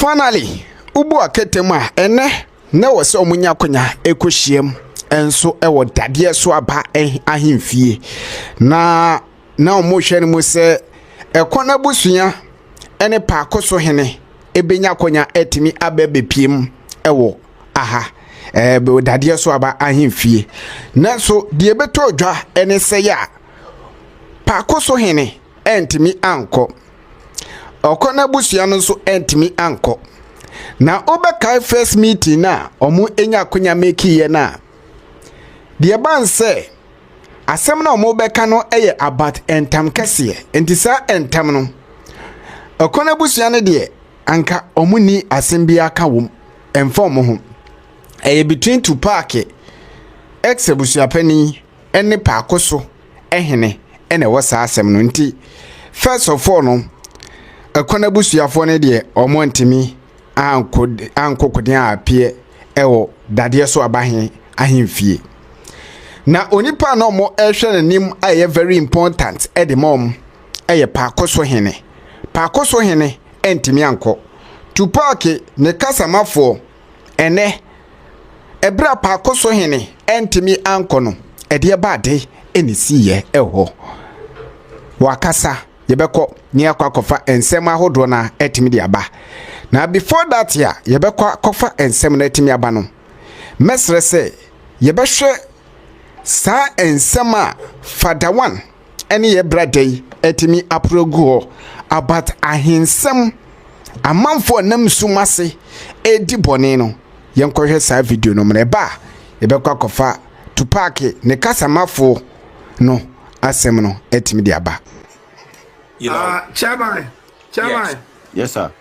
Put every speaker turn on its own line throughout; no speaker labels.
Finally, ubu aketema ene na wose omunya konya ekohiem enso ewo Dadiesoaba ahemfie na omuhwe ne mu se Ekauna busua ene Paakosohene ebenya konya etimi abebepiem ewo aha be Dadiesoaba ahemfie na so de beto odwa ene se ya Paakosohene entimi anko Ekauna busua no so entimi anko na obeka first meeting na omu enya konya make ye na de ban se asem na omu beka no eye about entam kase entisa entam no Ekauna busua ne de anka omu ni asem bia ka wom inform ho eye between two park Ex-Abusuapanin ene Paakosohene ene wasa asem no nti first of all no Ekauna busuafo ne de omu ntimi anko kodin apie ewo Dadiesoaba ahemfie na onipa na omo ehwe nanim aye very important the mom eye Paakosohene entimi anko tupake ne kasamafo ene ebra Paakosohene entimi anko no ede bade enisiye eho wakasa yebekọ ni akwakofa ensem ahodo na etimi de aba na before that ya yebekọ kofa ensem na etimi aba no mesre se yebehwe sa ensem a father one ene ye brade etimi aprogo about ahensem amanfo nam sumase edi bone no yenkohwe sa video no mre ba yebekọ kofa tupake ne kasamafo no asem no etimi de aba.
You know, Chairman.
Yes, sir.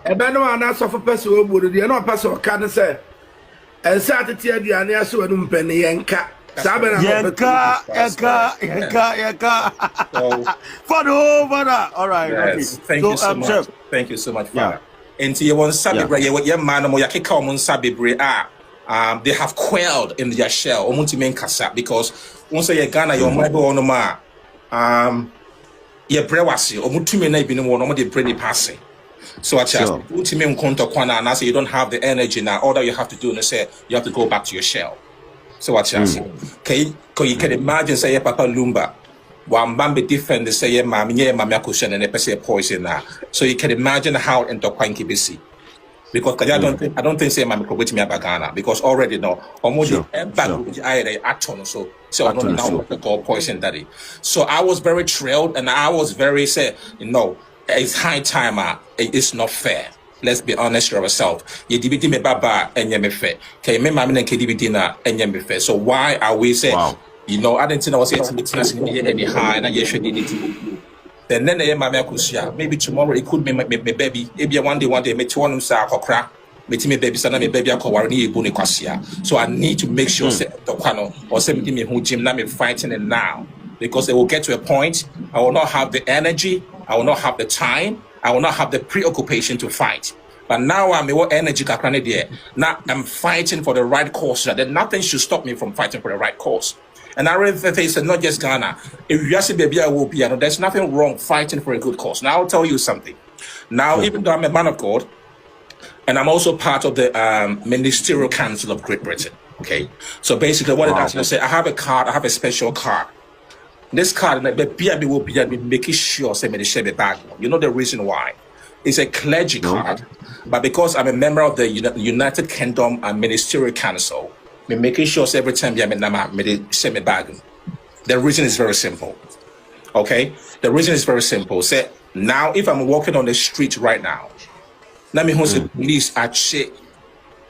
Ebeno ana so for person we bodo de no person can say and Saturday aduane aso anu mpene yenka sabe na
yenka Father. All right.
Yes. Thank you so much. Thank you so much, Father. And you want sabe your man mo yakeka omo sabe bre they have quailed in their shell omunti men kasa because once you Ghana your mind on ma ye brewasi omutumi na ibinu wo no de bre ni passing. So I just ultimate encounter kwana and I say you don't have the energy now. All that you have to do is say you have to go back to your shell. So I just you can imagine say Papa Lumba one bambi defend say mami akushen and a poison now. So you can imagine how into Kwanki BC. Because I don't think say mami could wait me Ghana because already no almost back I aton so I don't know what to call poison daddy. So I was very thrilled and I was very it's high time. It's not fair. Let's be honest with ourselves. Ye DVD me baba and ye me fair. Okay, me mami and KDB na and ye me fair. So why are we saying? I didn't know I was getting any high and I should need it. Then the mami akusia. Maybe tomorrow it could be my baby. Maybe one day me to one sa kokra. Me baby sana me baby akowari ebuni kwasia. So I need to make sure say dokwano or say me who gym na me fighting it now because it will get to a point I will not have the energy. I will not have the time. I will not have the preoccupation to fight. But now I'm more energy. Now I'm fighting for the right cause. That nothing should stop me from fighting for the right cause. And I really think it's not just Ghana. If you ask baby, I will be. There's nothing wrong fighting for a good cause. Now I'll tell you something. Now, even though I'm a man of God, and I'm also part of the Ministerial Council of Great Britain. Okay. So basically, what it actually say, I have a card. I have a special card. This card, will be making sure say me share the bag. You know the reason why? It's a clergy card, but because I'm a member of the United Kingdom and Ministerial Council, me making sure every time me share my bag. The reason is very simple. Okay, the reason is very simple. Say now, if I'm walking on the street right now, let me say police actually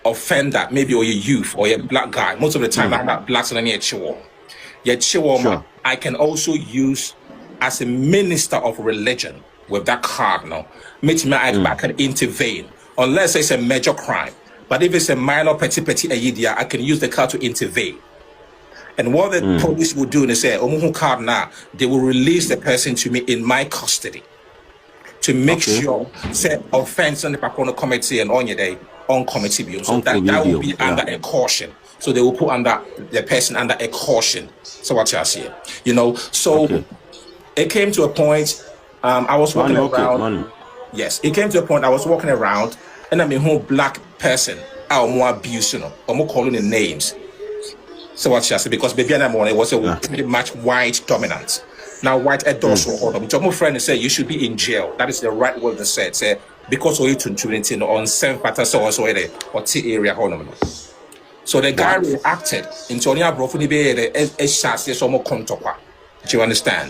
offender, maybe or a youth or a black guy. Most of the time, I'm not blacks and chihuahua. I can also use as a minister of religion with that card now. I can intervene unless it's a major crime. But if it's a minor petty idea, I can use the card to intervene. And what the police will do is say, card now, they will release the person to me in my custody to make sure say offense on the Paakosohene committee and on your day on committee view. So that will be under a caution. So they will put under the person under a caution. So what you see, so it came to a point. I was walking around. Yes, it came to a point I was walking around and I mean, whole black person, or more abuse, or more calling the names. So what she said, because baby and it was a pretty much white dominant. Now white adults were ordered. Which my friend said you should be in jail. That is the right word to say. Say because we to twenty on 7 pattern so also or T area honor. So the guy reacted into only a brofuni be a chassis so more contokwa. Do you understand?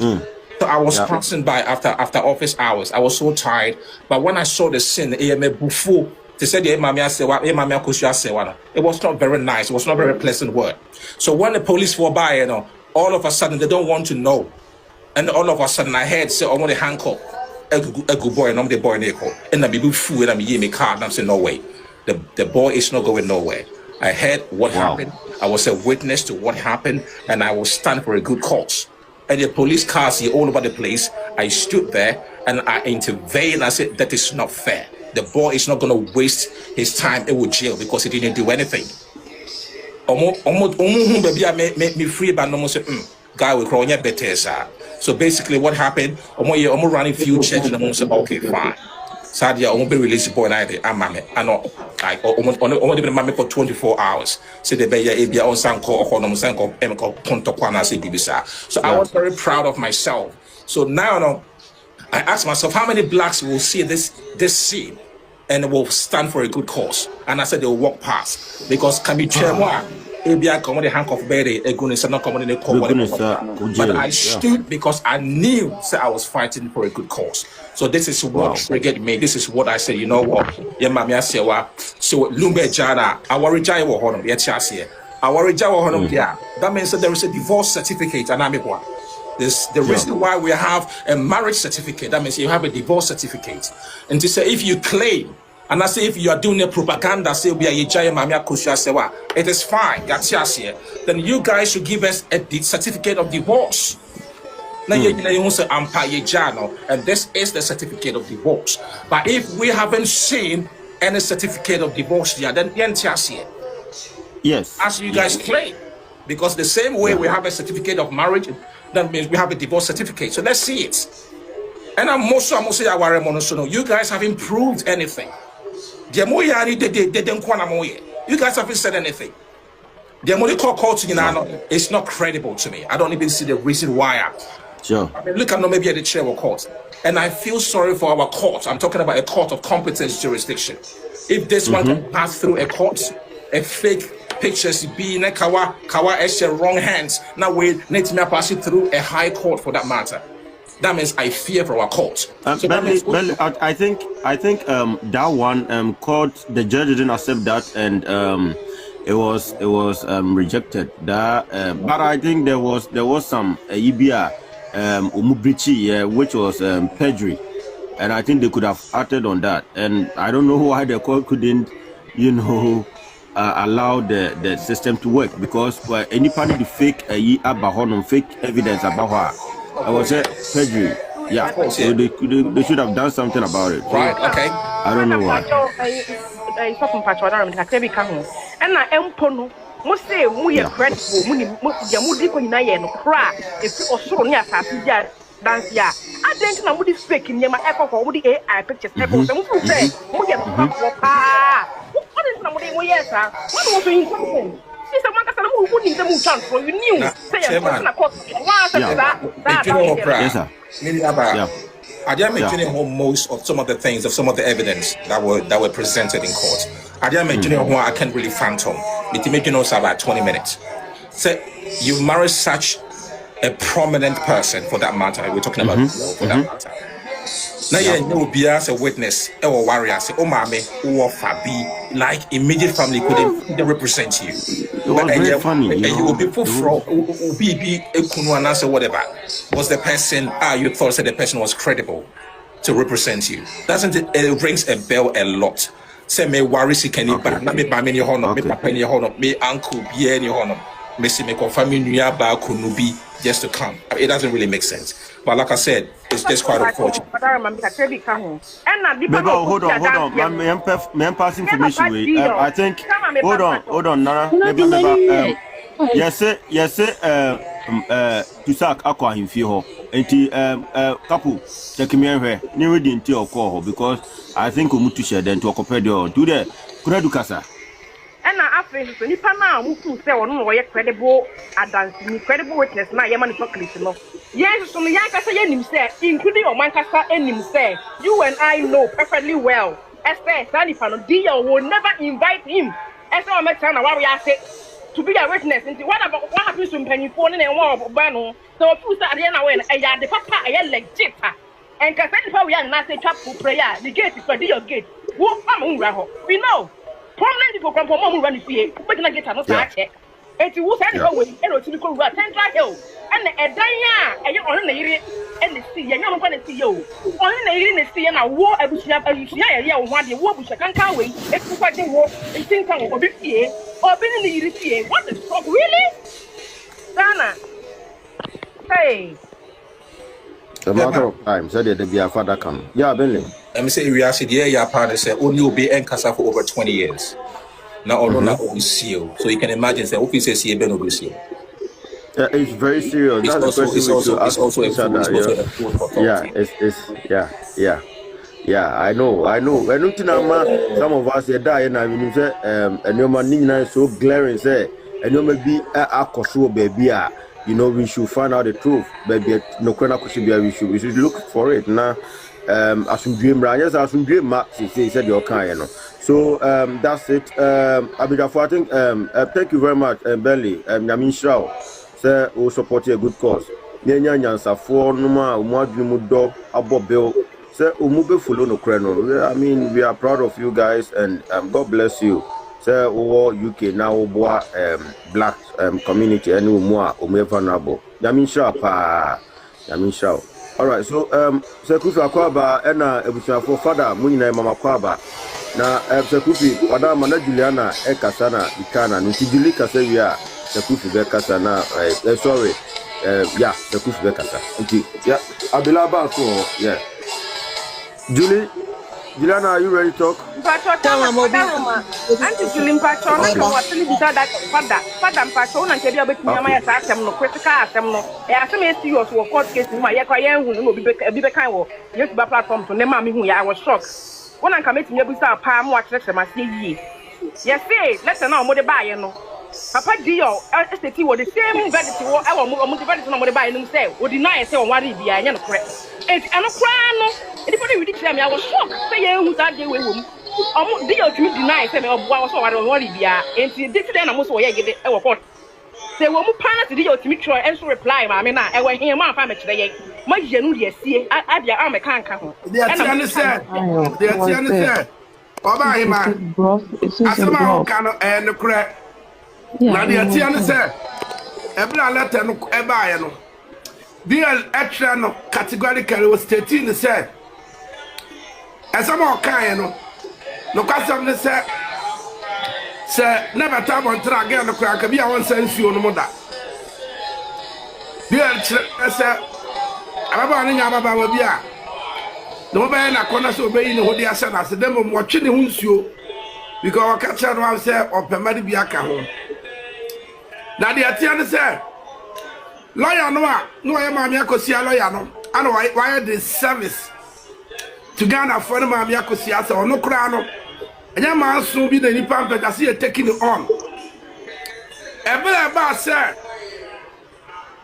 So I was passing by after office hours. I was so tired, but when I saw the scene, it was not very nice. It was not a very pleasant word. So when the police were by, all of a sudden they don't want to know, and all of a sudden I heard say, "I want to handcuff a good boy, and I'm the boy and I be fool, and I'm me car." And I'm saying, "No way, the boy is not going nowhere." I heard what happened. I was a witness to what happened, and I will stand for a good cause. And the police cars here all over the place. I stood there and I intervened. I said, that is not fair. The boy is not going to waste his time in jail because he didn't do anything. Me free, but no guy will call better. So basically what happened, I'm running few checks and I'm saying, okay, fine. Sadia, I won't be released boy night. I know. I only been mammy for 24 hours. So the baby on Sanko or Sanko Emco Pontokwana Bibisa. So I was very proud of myself. So now I asked myself how many blacks will see this scene and will stand for a good cause. And I said they will walk past because can be chairman. But I stood because I knew that I was fighting for a good cause. So this is what triggered me. This is what I said. You know what? So Lumbe Jana, our Jai wa honum, yet our Jai wa honum. That means that there is a divorce certificate, and I'm the reason why we have a marriage certificate. That means you have a divorce certificate, and to say if you claim. And I say if you are doing a propaganda, say we are it is fine. Then you guys should give us a certificate of divorce. And this is the certificate of divorce. But if we haven't seen any certificate of divorce yet, then
yes,
as you guys claim, because the same way we have a certificate of marriage, that means we have a divorce certificate. So let's see it. And you guys haven't proved anything. You guys haven't said anything. It's not credible to me. I don't even see the reason why.
Sure.
I mean, look at maybe at the chair of court. And I feel sorry for our court. I'm talking about a court of competence jurisdiction. If this one can pass through a court, a fake pictures being a kawa wrong hands, now we need to pass it through a high court for that matter. That means I fear for our court. So
I think that one court, the judge didn't accept that, and it was rejected. That but I think there was some EBR umubrichi, which was perjury, and I think they could have acted on that. And I don't know why the court couldn't, allow the system to work, because anybody the fake fake evidence about her. I was a perjury. Yeah, so they should have done something about it.
Right, okay.
I don't know why.
I didn't mention most of some of the things, of some of the evidence that were presented in court. I didn't mention I can't really phantom. It made about 20 minutes. So you marry such a prominent person, for that matter. We're talking about for that matter. Now you will be as a witness or warrior, say, oh mommy, or Fabi, like immediate family couldn't represent you.
It was very funny.
And you will be put from be a whatever. Was the person you thought that the person was credible to represent you? Doesn't it rings a bell a lot? Say me worry si can back, not me by me honor, me papa in your honor, me uncle be any honor, me see me confirm you ba kunubi just to come. It doesn't really make sense. But like I said, it's just quite unfortunate.
Hold on. I'm passing information with. I think. Hold on, Nara. Yes, Tusak Aqua in Fio. Couple check me here. Never didn't your call because I think we to share then to occupy the do the could do casa.
And I feel so you can now move to say on why credible advancing credible witness now your money chocolate no. Yes, so me I say him say including your Manchester and him say you and I know perfectly well. Esther Sanifano Dio will never invite him. Esther Metana what we are say to be a witness into what happens to penny phone and war of Bano. So if at the end when I the papa I legit and can send for we are not a chap for prayer. The gate is for your gate. Who am we know. Prominent people come from home run here, but not get another check. And to who send away, and to go to Central Hill. And a Daya, and you're on the area, and the sea, and you're going to see you. Only the area, the sea, and a war, and we have a one year war, which I can't carry. If you fight the war, and think I'm a big year, or being in the area. What the fuck, really? Dana, hey.
A matter of time, said there be a father come. Yeah, Bentley.
Let me say, we are said, yeah, your partner said, only will be in Casa for over 20 years. Now, although not seal. So you can imagine, say, if says here, Ben will be seal.
Yeah, it's very serious. That's
it's also a food.
Yeah, I know. I know some of us are dying. I mean, say, and your man is so glaring, say, and you may be a coso baby. You know, we should find out the truth. Baby, no we should look for it now. As some dream rangers, as some dream maps, he said your kind, you know. So that's it. I think thank you very much, Belly. Yamin Shao, say we support a good cause. Nyanyansa for Numa, Mudo, Abo Bill, say Umube Fulo no Kreno. I mean, we are proud of you guys, and God bless you. Say over UK now, black community, and vulnerable. Yamin Shao, Yamin Shao. All right, so Sekufi akwaba ena Abusua father munina mama kwaba na Sekufi wada mana Juliana ekasa na ikana nti Julie kasa wi a Sekufi be kasa na sorry yeah Sekufi be kasa nti yeah Abilaba so yeah Juliana, are you ready to talk?
Auntie Julie Pacho, I was telling you that Father Pacho and Kadia bet me my no critical no. I asked me to you for court case in my Yakoyan who will be a kind of platform to name me who I was shocked. When I come to Abusa Palm watch my see. Yes, say, let's know more buy no. Papa Dio, ST was the same vanity or our motivated on the buy himself, would deny say on what he be a correct. It's an ocrano. Anybody with me, I was shocked. Say, who's that day with whom? Dio to deny, say, oh, I was so I don't want to be a, and this then I must say, get it. Say, well, Pana to Dio to me, try and so reply, I mean, I went here, my family today. My genuine, see, I be a can't come.
They understand. They understand. Oba him, asema kano no crack. Na de ati say, ebra letter no eba no. Deal extra no categorically was stating say. Asema kan no kwasam ne say never time on track again no crack be a one sense you no moda. Deal say ababa ne nya ababa wa bia. No be na kona so be ni hodi asa na se dem mo twe ne hunsuo because o catch no say opemade bi aka ho na de atia ne say lawyer no a no ye ma me akosia lawyer no ana why the service to Ghana for the ma me akosia say ono kra no enya ma so bi na ni pampe that say taking it on ba say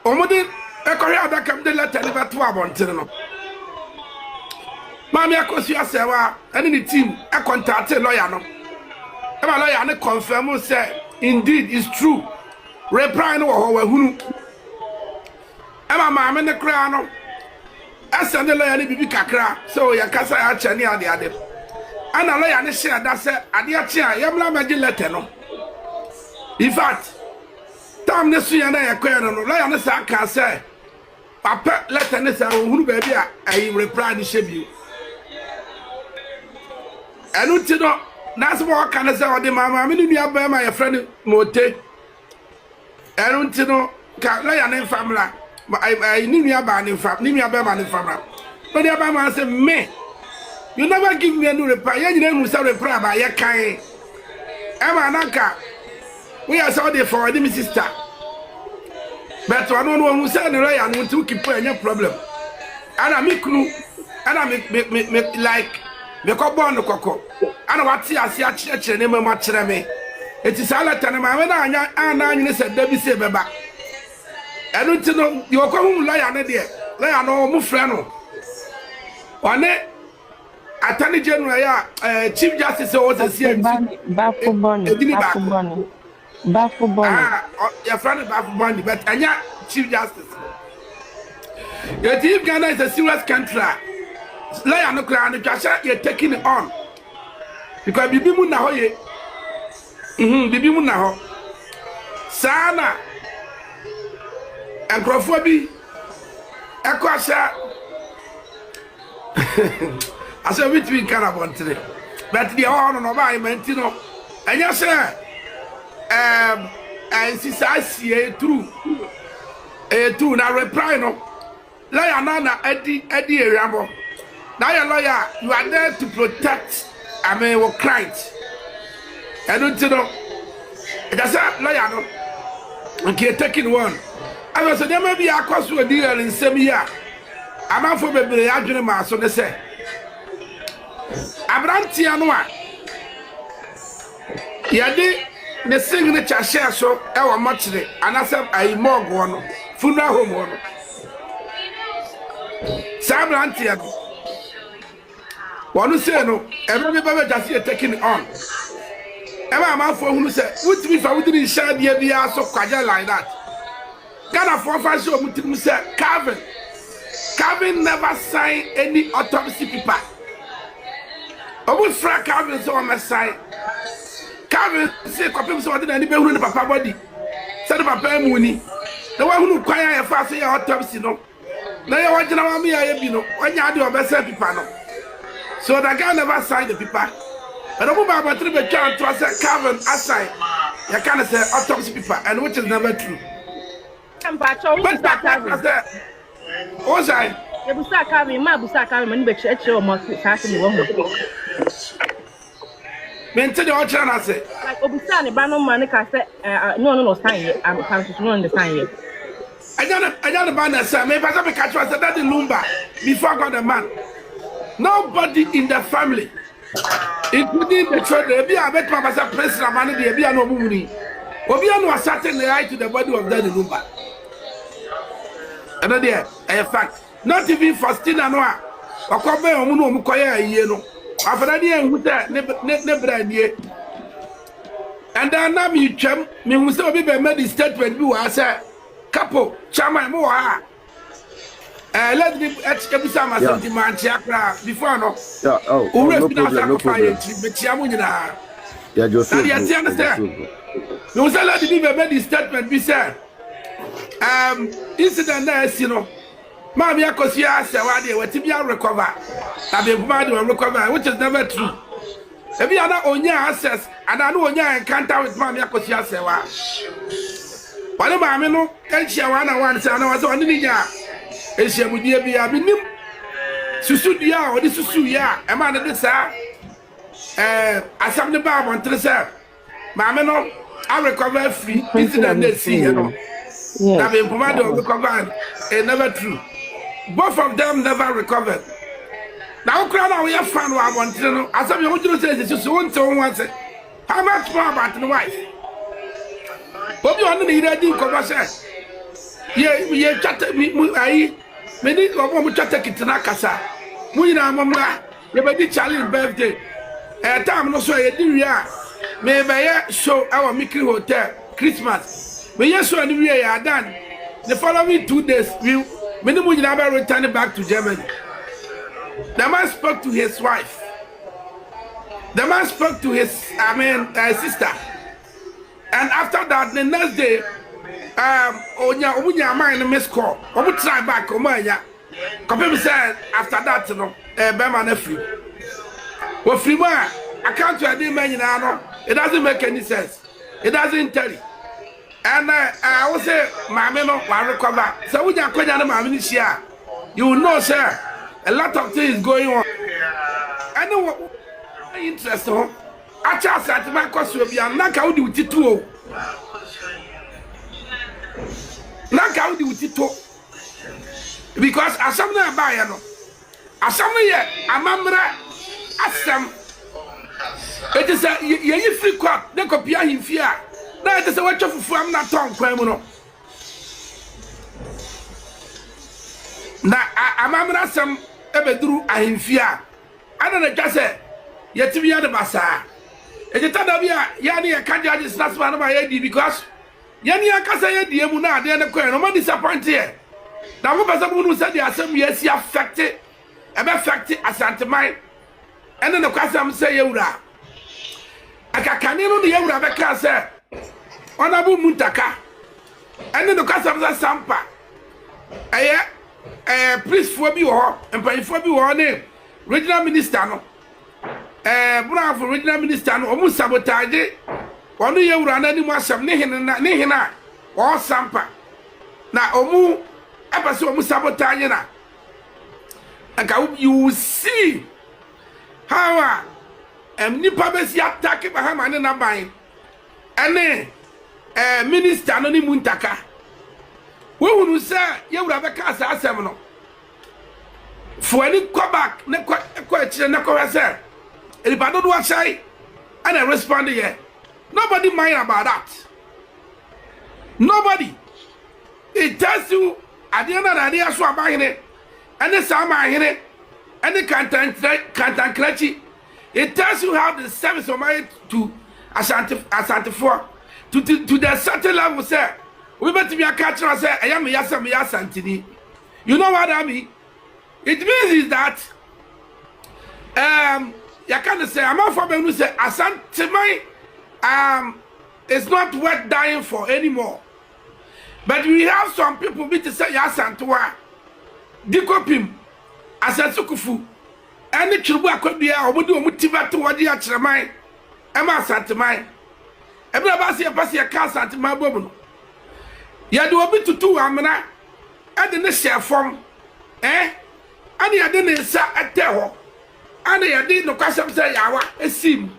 omodi ekori adaka de letter ni beto abontere no Mammy Akosia Sewa, and the team, I contacted lawyer. No, a lawyer and confirm say, indeed, it's true. Reply no, who Emma, mamma, and the crown. I send the lawyer to be Kakra, so your casa actually are the other. And a lawyer and share that said, at the chair, Yamla Magiletta. No, in fact, Tom the Sue and I acquire no lawyer and the can say, Papa, let and say, who baby, I reply the shame. I don't know. That's what can I say. The mama, I mean, my friend Mote. I don't know. Can I name family? I knew me about him. Name me about him. But the Abama said, "Me, you never give me a new reply. You didn't say reply by your kind." Emma Nanka, we are sorry for the sister. but one who said the lawyer and to keep any problem. And I make clue, and I make like me ko born the coco. And what see as ya church and name much me. It is all at time when I said Debbie say baba. I don't know you come lawyer there. Lawyer no mu friend. One Attorney General, Chief Justice was a
Bafuboni.
Your friend Bafuboni, but Anya Chief Justice. Your team Ghana is a serious country. Lawyer no crown, you're taking it on. Because Bibi Munahoye, Bibi Munaho, Sana, and Crawfordy, Equasha. I said, which we can about today. But the honor of my mentino. And yes, sir, and since I see a true, now reply no. Lawyer Nana Eddie Rambo. Now, your lawyer, you are there to protect your client. I don't know. That's a lawyer, no. Okay, taking one. I was there may be a cost to a deal in some year. I'm not for the argument, so they say. Abranti anwa yade ne signature share so e wa mochire anasem ayi morgue wono funeral home wono sabranti ya wonu say no every baba just here taking on e ma man for hunu say what me fa wudi share dia bia so kwaja like that Ghana for fashion mutim say Calvin never signed any autopsy paper. Abusua Calvin so on my side. Calvin say copy so any be who papa body. Say the papa money. The one who kwaya e fa say autopsy no. Na ya wajina wa me ya bi no. Onya de obese paper no. So the guy never signed the paper. But Abu Baba three be try to say Calvin assign. You can't say autopsy paper and which is never true. But what's I?
Abusua Calvin, my Abusua Calvin, when you church or must pass in one.
Maintain the orchard, I say.
Like Abusua and Bano Manica said, no, sign yet. I'm to know the sign yet.
I got a banner, sir. Maybe I can catch myself that in Lumba before I got the man. Nobody in the family, including the children, be a better as a president, man, there be no money. Obiano was certain the right to the body of Daddy Lumba. And there, a fact. Not even Faustina Noah. Or Cobe or Muno Mukoya, you know. After that, who that never idea. And then now me chum, me who so be made the statement you are said, couple, chama more. Let me Ex-Abusuapanin sentiment chakra before no.
Yeah, oh, no problem, no problem. Yeah, just
understand. No, so let me made the statement be said. Incident there, you know. Mammy, I could see us, what if you recover? I've been provided recover, which is never true. If you are not on your access, and I know on your encounter with Mammy, I could see us. What about me? No, can't share 1 on 1, and I was on the year. And she would be a minimum. Susudia, or this Susuya, a man of this, I some the bar on Tresser. Mamma, no, I recover free. Incident, they see, you know. I've been provided recovered, and never true. Both of them never recovered. Now, crowd, we have found what I want to know. As some of you say, this is one to one. How much more about the wife? But you want to need a deal conversation. Yeah, chat me. I many of them chat it to Nakasa. We know, Mamma, you may be challenged birthday. A time no so a dear. Maybe show our Mickey Hotel Christmas. But yes, when we are done, the following 2 days, we never return back to Germany. The man spoke to his wife. The man spoke to his, sister. And after that, the next day, Onya mind miss call. Omu try back, Omanya. Compare said after that, you know, Bema free. Well, free man, I can't tell you, man, it doesn't make any sense. It doesn't tell you. And I will say, Mamma, no, I recover. So we are going to Mamma this year. You will know, sir, a lot of things going on. I know what interesting. I just said to my course will be a knock out with it too. na ka wo di utito because asam na ba ya no asam ye amamra asam it is a ye free court na kopia himfia na it is a watch fufu am na ton kwan mu no na amamra asam ebeduru ahimfia ana na twase yetimi ya de basa ejita da bia ya ne ya ka judges na sma na ba ya di because yani akasa ye die mu na ade ne kwan no ma disappoint here na mo pesa mu no say the asem ye si affect e be affect asanteman ene ne kwasam say ye wura akakane no de ye wura be ka say ona bu muntaka ene ne kwasam say sampa priest fo bi wo empan fo bi wo ne regional minister no bravo regional minister no omu sabotage onu ye wura na ni mu asem ne hina o sampa na omu apase omu sabotage na and you see how nipa be si attack Bahama ne na ban ene minister no ni muntaka we hunu say ye wura be ka sa asem no for any go back ne ko e ne ko say anybody do what say and I respond here. Nobody mind about that. Nobody. It tells you at the end of the day, Ex-Abusuapani and the Sama here and the Kantan. It tells you how the service of my to Asante for to the certain level, sir. We better be a catcher, say, I am Yasantini. You know what I mean? It means is that you can't say I'm not for me to say Asante it's not worth dying for anymore. But we have some people be to say Yasantua Dikopim Asasukufu and the Chuba could be a would do motiva to what the Achramai Emma Santamai Everybody a pass your cast at my bubble. You do a bit to two amena and the share form and you didn't say at terror and you did no custom say Yawa a sim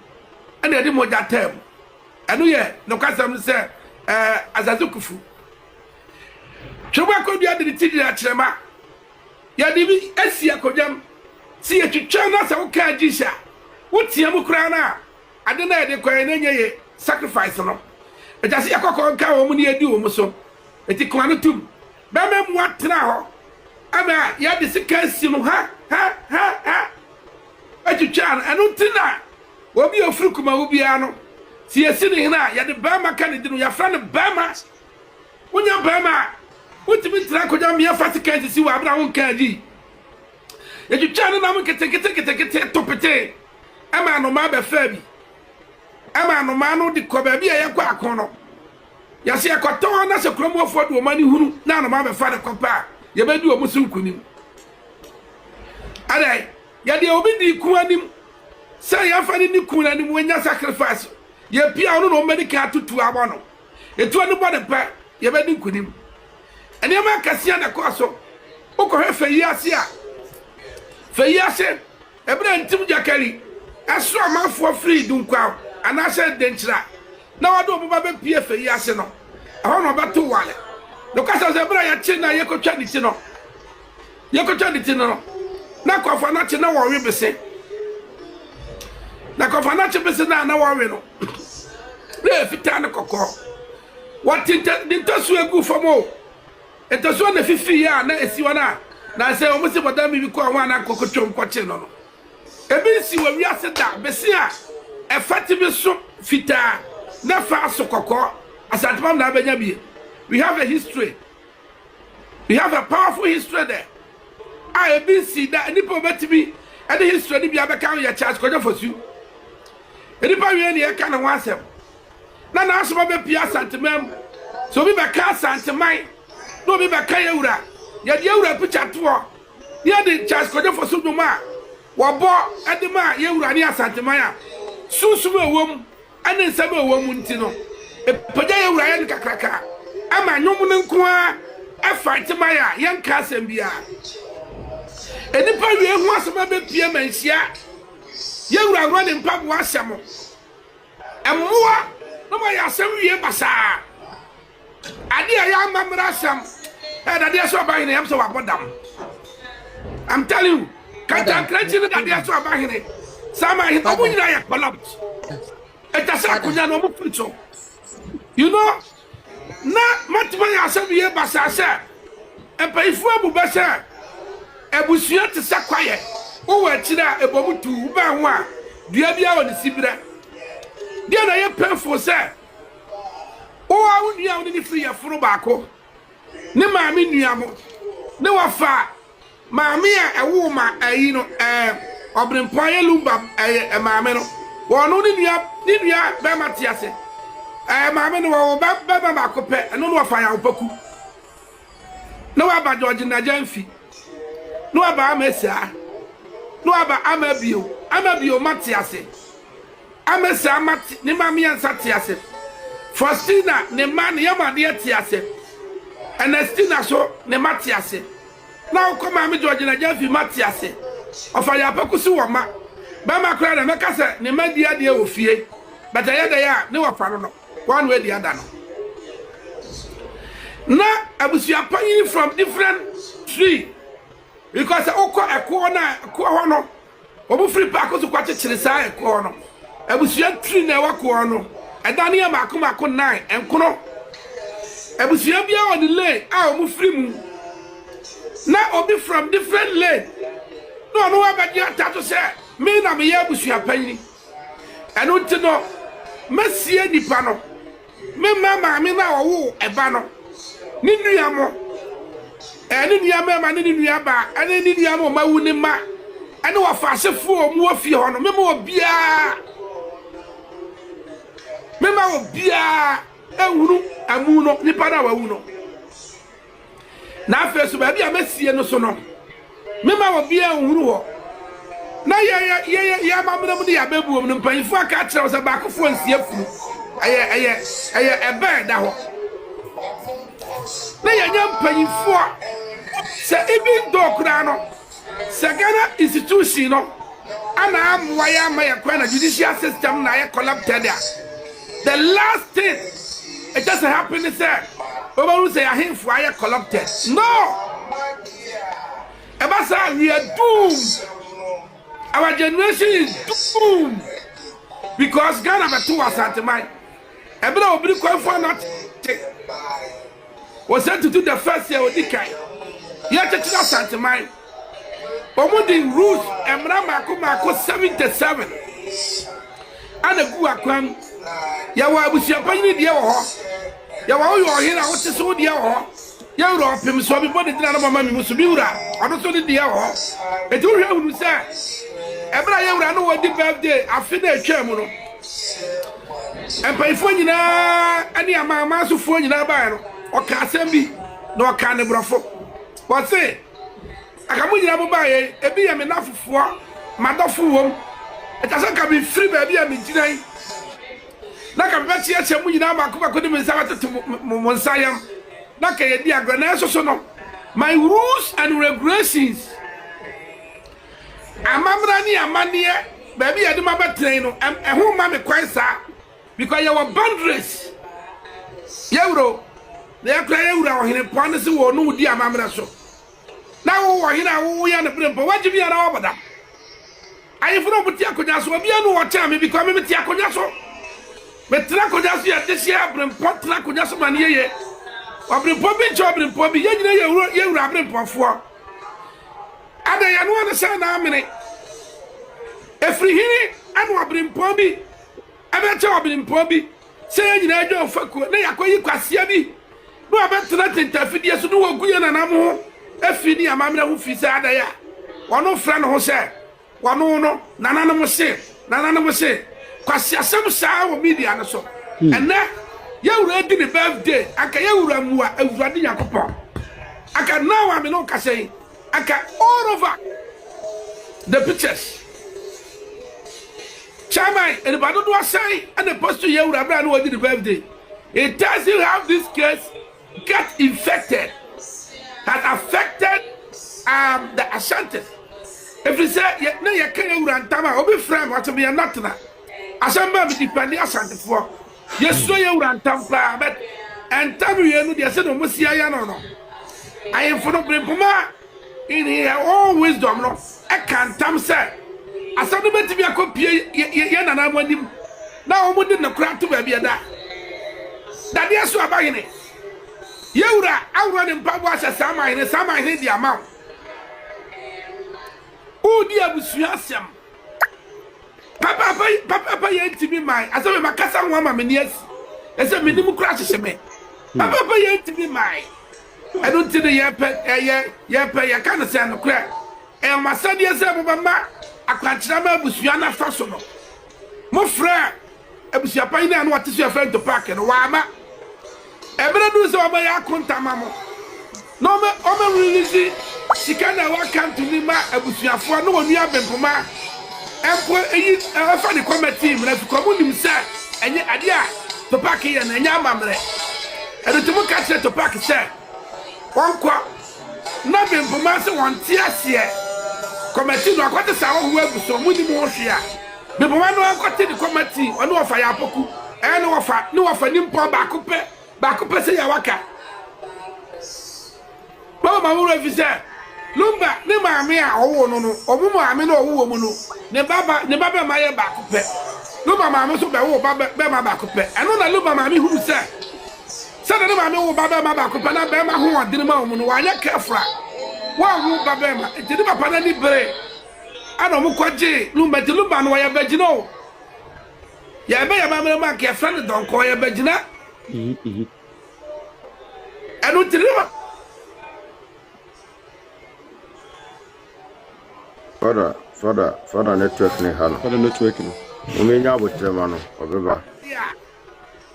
and you didn't want that term. And we no custom say Azazukufu. Chuba could be at the Tidi Achrama. Yadibi Esia Kodam. See a chichana so can Jisha. What's Yamukrana? I don't know the Koyane sacrifice on them. It has a cock cow when you do so. It is Quanatum. Bamam what now? Ama Yadi Sikansim, ha. A chichan, and Utina. Will be a Frukuma Ubiano. See a sitting here, you the Bama candidate, your friend of Bama. When you're Bama, what do you mean to go me a fast can see what Abraham candy? If you channel now, take it to pete. Emma no Mabe Fabi. Emma no Mano di Cobabi, a Quacono. Yasi a cotton, that's a crumble for the money who now no Mabe Father Copa. You may do a Muslim kunim. Alright, Yadi Obidi Kuanim. Say, I'm finding the Kuanim when you sacrifice. Ye pia no medical to abono. E to anybody pa ye be din kunim. Ene ma kasia na koso. Oko he feyiase a. Feyiase e bra ntim jakari. Aso amafo free dun kwa. Ana se denchira. Na wado obo ba be pie feyiase no. Aho no beto wale. No kasa se bra ya chi na ye ko twa ni ti no. Ye ko twa ni ti no. Na kofa na chi na wo we bese. Na kofa na chi bese na wo we no. Fitana koko. What did the go for more? It was one of 50 years, na esiwana. Na say almost about them be call one and cocoa chum no. Ebisi we are said that besia a fatime so fita na fa so koko asantman na benya bi. We have a history. We have a powerful history there. I ebisi that nipo betimi and the history bi abeka ya charge ko for you. Nipa we na e ka na wansem. Na na asoma be pia santemam so bi be ka santeman no bi be ka yewura ye de yewura picture to ye de chas ko for so duma wo bo edema yewura ni asanteman a susum ewom ane nsam ewom nti no e pagya yewura ye nkakraka ama nwom ne nko a afanteman a ye nka asem bia enipa wie hu asoma be pia manhia yewura ro ne mpabo asem emmoa no ma ya asem wie basa Adi ayam mamrasam. Dadiesoaba hene am so wabodam. I'm telling you, kata kranchi Dadiesoaba hene. Sama hene obu nyina ya collapse. Etasa kunya no mu fito. You know, na matuma ya asabi ye basase. Empaifu abubasa. Abusua te sakwaye. Wo wachira ebomutu ba ho a dua bia woni sibira. Dia na ye painful say. O a wonua woni ni free afuro baako. Ne maami nua mo. Ne wafa maami a ewo ma ayi no obrempon ye lumba maami no. Wono ni nua be matiase. Maami no wo ba baako pe eno no wafa ya opaku. No aba George na Jamfi. No aba Amesia. No aba Amabio Matiase. Amesia Mati ni mami ansa tiase. Faustina ne man yama de tiase. Ernestina so ne Matiase. Now come mami George na Jamfi Matiase. Ofa ya pakusu wo ma. Ba ma kra na meka se ne madia de wo fie. But ayeda ya ne wo fa no. One way the other no. Na Abusuapanin from different tree because oko Ekauna ko no obu free Paakosohene kwache chirisa eko no abusua tree na wako no edane ya mako 9 enkono abusua bia on the lane a omu free mu na obi from different lane no abadi atato say me na me ya Abusuapanin eno ntino masie nipa no me mama me na wo eba no ni nua mo ni nua ma ni nua ba ni nua mo ma wu ni ma ani wa fa asefo mu afie ho no me ma obia ehuru amu no nipa na wa wu no na afeso ba bia masie no so no me ma obia ehuru ho na ya mamna mu ya bebu mu mpanfo aka kire wo ba akofo nsie furu aye ebe da ho na yanya mpanyifo se ibi dokura no se Ghana institution no ana amwa ya ma ya kwa na judicial system na ya collapsed there. The last thing it just happened is that over say him for ya collapsed. No, Ebasa, we are doomed. Our generation is doomed because Ghana be too asantemai. Ebra obiri kwa for not was sent to do the first year with Dikai. Yet it's not Santamai. Omudi rules and Ramako 77. And a Guaquam Yawa Abusuapanin, the hour. Yawa, you are here. I want to so the hour. Yawa, him so everybody did not mamma Musubura. I don't know the hour. I do hear who says Ebra Yawa know what the birthday. I finished German. And pay for you now, any of my master for you now. O kasembi no ka ne brofo what say akamu nyina bo bae e bi ya me nafofo madofo wom e ta so ka be free ba bi ya me ginan na ka be chia chia mu nyina ba ko de me nsa batete mo nsayam na ka ye di agro na so no my rules and regulations amamra ni amane ba bi ya de ma batren no e ho ma me kwansa because you were boundaries yewro na kra ewura ohene pon se wo no di amamra so na wo ohene wo ya ne brempo wajibi ya na oboda ayi furo buti akonya so obi anu wo cha me because me ti akonya so me tra akonya so ya de sia brempo tra akonya so mane ye obrempo bi cho obrempo bi ye nyina yewura brempo fo ada ya no na sa na amene efri hini anu obrempo bi aba cha obrempo bi se ye nyina adwo faku na yakoyi kwasia bi no abetra tentafidie so no waguye na nam afini amamra hu fi se adaya wono fra no ho se wono no nananum se kwasi asem saa wo media no so ene yewura di ne birthday aka yewura muwa awurade yakopon aka now am no ka say aka all over the pictures Chairman, anybody do I say and the post to yewura bra no wadi the birthday. It tells you how this case get infected, has affected the Ashantis. If you say, no, you can't run Tama, or be friend, what to be a notna. Asamba be depending Ashanti for. Yes, so you run Tampa, but and Tamu, they said, no, Musia Yano. I am for the Brimpuma in here, all wisdom, no. I can't tam say. I saw the better be a copy, yen and I want him. Now, I wouldn't have cracked to be a that. Dadiesoaba in it. Yura, I run in Pabwas as Sama in a Sama in the amount. Oh, dear Abusua. Papa, yen to be mine. I saw my cousin woman, yes. As a minimum crashes me. Papa, yen to be mine. I don't think the year can't say no crack. And my son, yes, Mama, I can't remember Abusua Fasono. More frère, Ex-Abusuapanin and what is your friend to pack and Wama. Every do so by a contamamo. No, I'm really she can't come to Nima Abusua for no one near Bempoma. And for a funny committee, and if you come himself, and yet idea to pack here and Yamamre. And the Tumu catcher to pack said, one quack, nothing for Master one tears here. Committee, no, what is our web so many more here. Before one got to the committee, or no fire poku, and no offer nimpo back say Yawaka. Mama, who said, Lumba, Nima, me, oh, no, or Muma, I mean, oh, woman, ne Baba, my back. Lumba, Mamma, so Bama back. I know that Lumba, mammy, who said, Suddenly, I know Baba, my back, and I bear my home, didn't know why I care for. One who Baba, it didn't happen any break. I don't know what J. Lumba to Lumba, why I bet you know. Ya be mamma, my care friend, don't call your Begina. I don't deliver.
Father network ne hano.
Father network no.
O me nya botrema no obeba.
Yeah.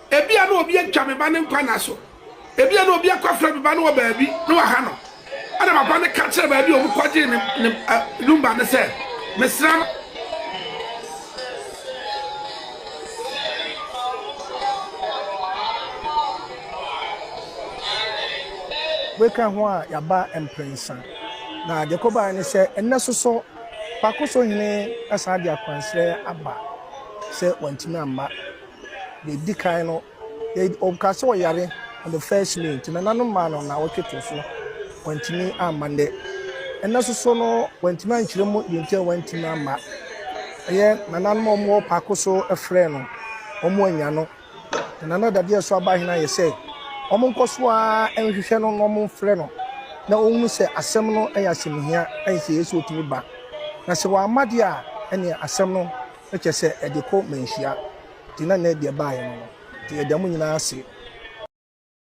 Ebi anu obi atwa me ba ne nkwana so. Ebi anu obi akwa me ba no baabi no ha no. Ada papa ne ka kire baabi o mu kwaje ne lumba ne se. Mesram
we can ho a yaba emprensa na Jacoba ne se enne soso Paakosohene asa dia kwansre aba se wantimi amma de dikan no e obkase o yare on the first lane tina nanu ma no na woketo so wantimi amma de enne soso no wantimi ankyire mu yente wantimi amma ye nananu mo Paakoso efre no omo anya no nana Dadiesoaba hina ye se omo nkoso a enhwehwe no no mo frɛ no na omu se asɛm no ɛyɛ asɛmhia ɛyɛ se yesu otumi ba na se wa amade a ɛne asɛm no ɛkyɛ sɛ ɛde kɔ manhyia tina na ɛde ba yɛ no ti ɛda mu nyinaa se